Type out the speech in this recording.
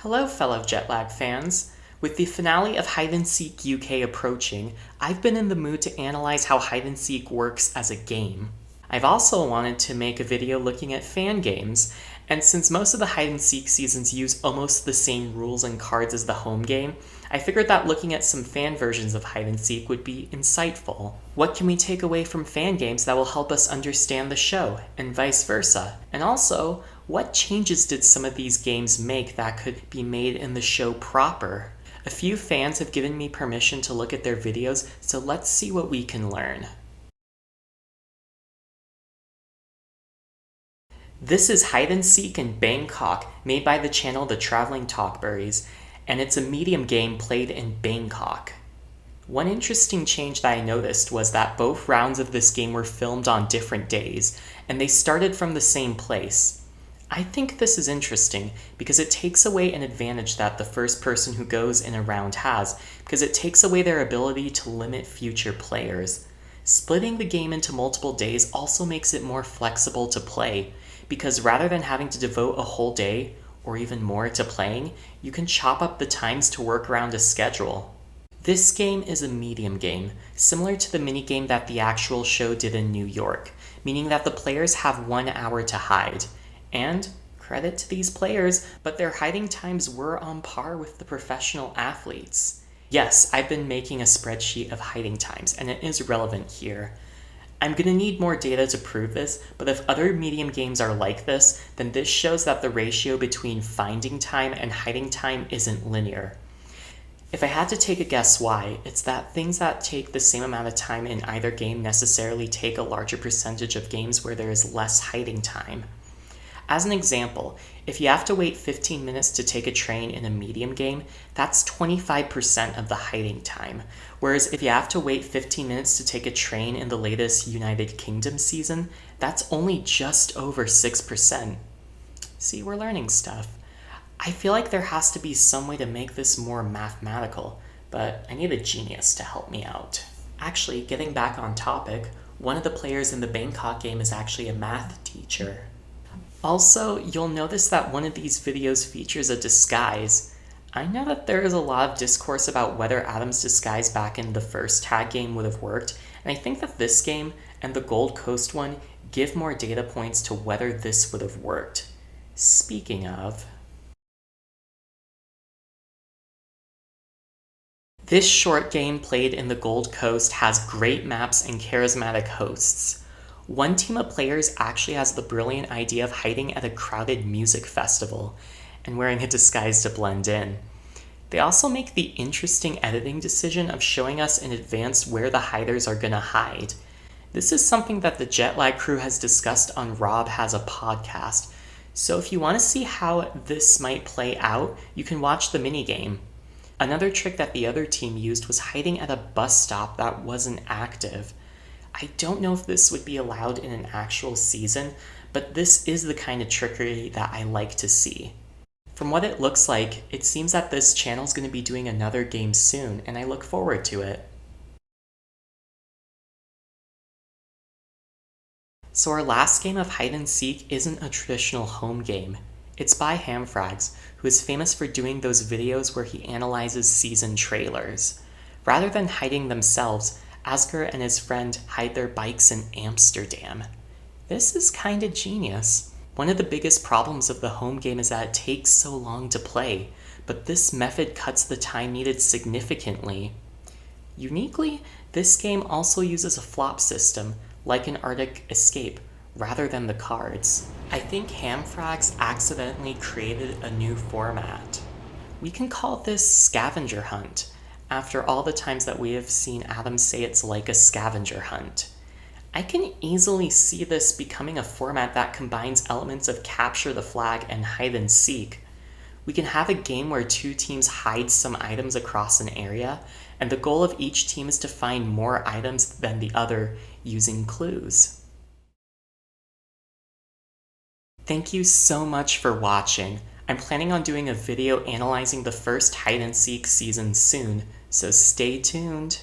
Hello, fellow Jetlag fans. With the finale of Hide and Seek UK approaching, I've been in the mood to analyze how Hide and Seek works as a game. I've also wanted to make a video looking at fan games, and since most of the Hide and Seek seasons use almost the same rules and cards as the home game, I figured that looking at some fan versions of Hide and Seek would be insightful. What can we take away from fan games that will help us understand the show, and vice versa? And also, what changes did some of these games make that could be made in the show proper? A few fans have given me permission to look at their videos, so let's see what we can learn. This is Hide and Seek in Bangkok, made by the channel The Traveling Talkberries, and it's a medium game played in Bangkok. One interesting change that I noticed was that both rounds of this game were filmed on different days, and they started from the same place. I think this is interesting because it takes away an advantage that the first person who goes in a round has, because it takes away their ability to limit future players. Splitting the game into multiple days also makes it more flexible to play, because rather than having to devote a whole day, or even more, to playing, you can chop up the times to work around a schedule. This game is a medium game, similar to the minigame that the actual show did in New York, meaning that the players have 1 hour to hide. And, credit to these players, but their hiding times were on par with the professional athletes. Yes, I've been making a spreadsheet of hiding times, and it is relevant here. I'm gonna need more data to prove this, but if other medium games are like this, then this shows that the ratio between finding time and hiding time isn't linear. If I had to take a guess why, it's that things that take the same amount of time in either game necessarily take a larger percentage of games where there is less hiding time. As an example, if you have to wait 15 minutes to take a train in a medium game, that's 25% of the hiding time. Whereas if you have to wait 15 minutes to take a train in the latest United Kingdom season, that's only just over 6%. See, we're learning stuff. I feel like there has to be some way to make this more mathematical, but I need a genius to help me out. Actually, getting back on topic, one of the players in the Bangkok game is actually a math teacher. Also, you'll notice that one of these videos features a disguise. I know that there is a lot of discourse about whether Adam's disguise back in the first tag game would have worked, and I think that this game and the Gold Coast one give more data points to whether this would have worked. Speaking of, this short game played in the Gold Coast has great maps and charismatic hosts. One team of players actually has the brilliant idea of hiding at a crowded music festival and wearing a disguise to blend in. They also make the interesting editing decision of showing us in advance where the hiders are gonna hide. This is something that the Jetlag crew has discussed on Rob Has a Podcast, so if you want to see how this might play out, you can watch the minigame. Another trick that the other team used was hiding at a bus stop that wasn't active. I don't know if this would be allowed in an actual season, but this is the kind of trickery that I like to see. From what it looks like, it seems that this channel is going to be doing another game soon, and I look forward to it. So our last game of Hide and Seek isn't a traditional home game. It's by Hamfrags, who is famous for doing those videos where he analyzes season trailers. Rather than hiding themselves, Asger and his friend hide their bikes in Amsterdam. This is kinda genius. One of the biggest problems of the home game is that it takes so long to play, but this method cuts the time needed significantly. Uniquely, this game also uses a flop system, like an Arctic Escape, rather than the cards. I think Hamfrags accidentally created a new format. We can call this scavenger hunt, after all the times that we have seen Adam say it's like a scavenger hunt. I can easily see this becoming a format that combines elements of capture the flag and hide and seek. We can have a game where two teams hide some items across an area, and the goal of each team is to find more items than the other using clues. Thank you so much for watching. I'm planning on doing a video analyzing the first Hide and Seek season soon, so stay tuned.